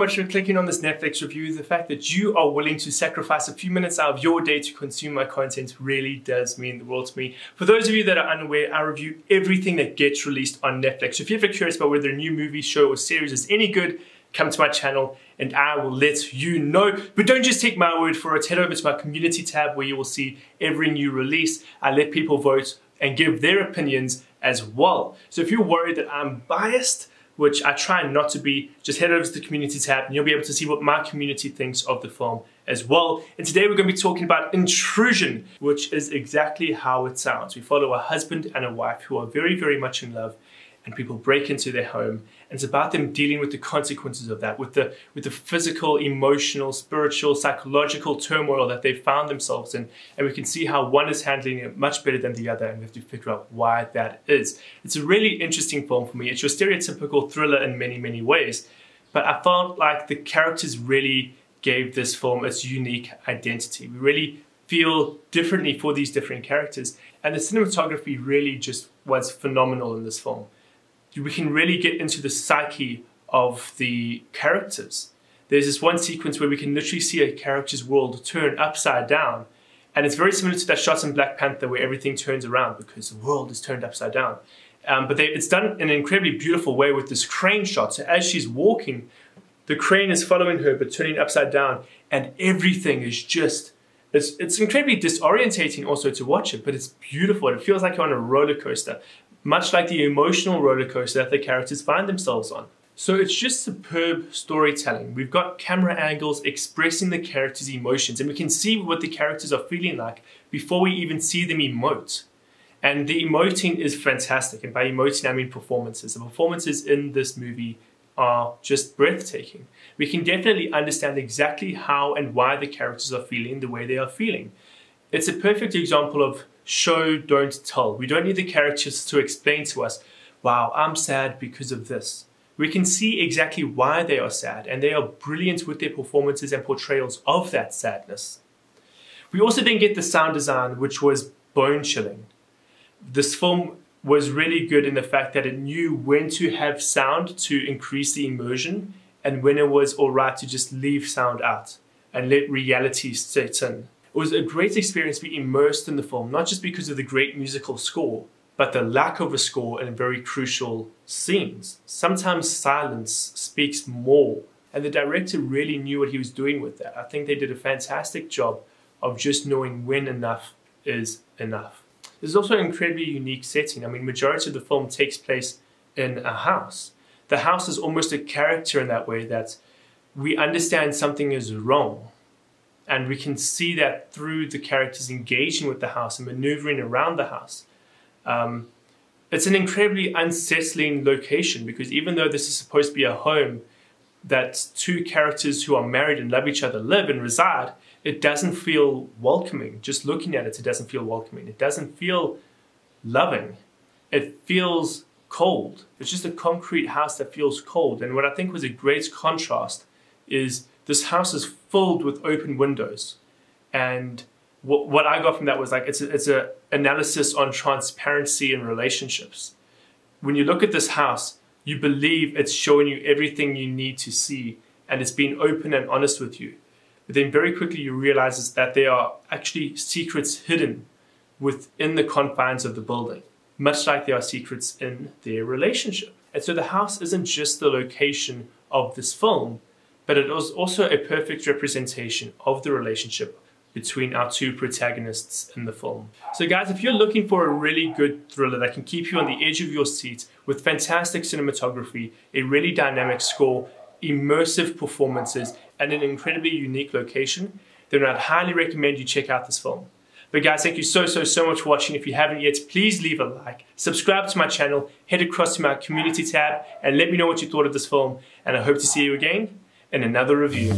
much for clicking on this Netflix review. The fact that you are willing to sacrifice a few minutes out of your day to consume my content really does mean the world to me. For those of you that are unaware, I review everything that gets released on Netflix. So if you're ever curious about whether a new movie, show, or series is any good, come to my channel and I will let you know. But don't just take my word for it. Head over to my community tab where you will see every new release. I let people vote and give their opinions as well. So if you're worried that I'm biased, which I try not to be, just head over to the community tab and you'll be able to see what my community thinks of the film as well. And today we're going to be talking about Intrusion, which is exactly how it sounds. We follow a husband and a wife who are very, very much in love, and people break into their home, and it's about them dealing with the consequences of that, with the physical, emotional, spiritual, psychological turmoil that they've found themselves in. And we can see how one is handling it much better than the other, and we have to figure out why that is. It's a really interesting film for me. It's your stereotypical thriller in many, many ways, but I felt like the characters really gave this film its unique identity. We really feel differently for these different characters, and the cinematography really just was phenomenal in this film. We can really get into the psyche of the characters. There's this one sequence where we can literally see a character's world turn upside down, and it's very similar to that shot in Black Panther where everything turns around because the world is turned upside down. But it's done in an incredibly beautiful way with this crane shot. So as she's walking, the crane is following her but turning upside down, and everything is just, it's incredibly disorientating also to watch it, but it's beautiful. It feels like you're on a roller coaster, much like the emotional roller coaster that the characters find themselves on. So it's just superb storytelling. We've got camera angles expressing the characters' emotions, and we can see what the characters are feeling like before we even see them emote. And the emoting is fantastic, and by emoting I mean performances. The performances in this movie are just breathtaking. We can definitely understand exactly how and why the characters are feeling the way they are feeling. It's a perfect example of show, don't tell. We don't need the characters to explain to us, wow, I'm sad because of this. We can see exactly why they are sad, and they are brilliant with their performances and portrayals of that sadness. We also then get the sound design, which was bone-chilling. This film was really good in the fact that it knew when to have sound to increase the immersion and when it was alright to just leave sound out and let reality set in. It was a great experience to be immersed in the film, not just because of the great musical score, but the lack of a score in very crucial scenes. Sometimes silence speaks more, and the director really knew what he was doing with that. I think they did a fantastic job of just knowing when enough is enough. This is also an incredibly unique setting. I mean, majority of the film takes place in a house. The house is almost a character in that way, that we understand something is wrong. And we can see that through the characters engaging with the house and maneuvering around the house. It's an incredibly unsettling location, because even though this is supposed to be a home that two characters who are married and love each other live and reside, it doesn't feel welcoming. Just looking at it, it doesn't feel welcoming. It doesn't feel loving. It feels cold. It's just a concrete house that feels cold. And what I think was a great contrast is this house is filled with open windows, and what I got from that was like it's an analysis on transparency in relationships. When you look at this house, you believe it's showing you everything you need to see, and it's being open and honest with you. But then very quickly you realize that there are actually secrets hidden within the confines of the building, much like there are secrets in their relationship. And so the house isn't just the location of this film, but it was also a perfect representation of the relationship between our two protagonists in the film. So guys, if you're looking for a really good thriller that can keep you on the edge of your seat with fantastic cinematography, a really dynamic score, immersive performances, and an incredibly unique location, then I'd highly recommend you check out this film. But guys, thank you so much for watching. If you haven't yet, please leave a like, subscribe to my channel, head across to my community tab, and let me know what you thought of this film. And I hope to see you again in another review.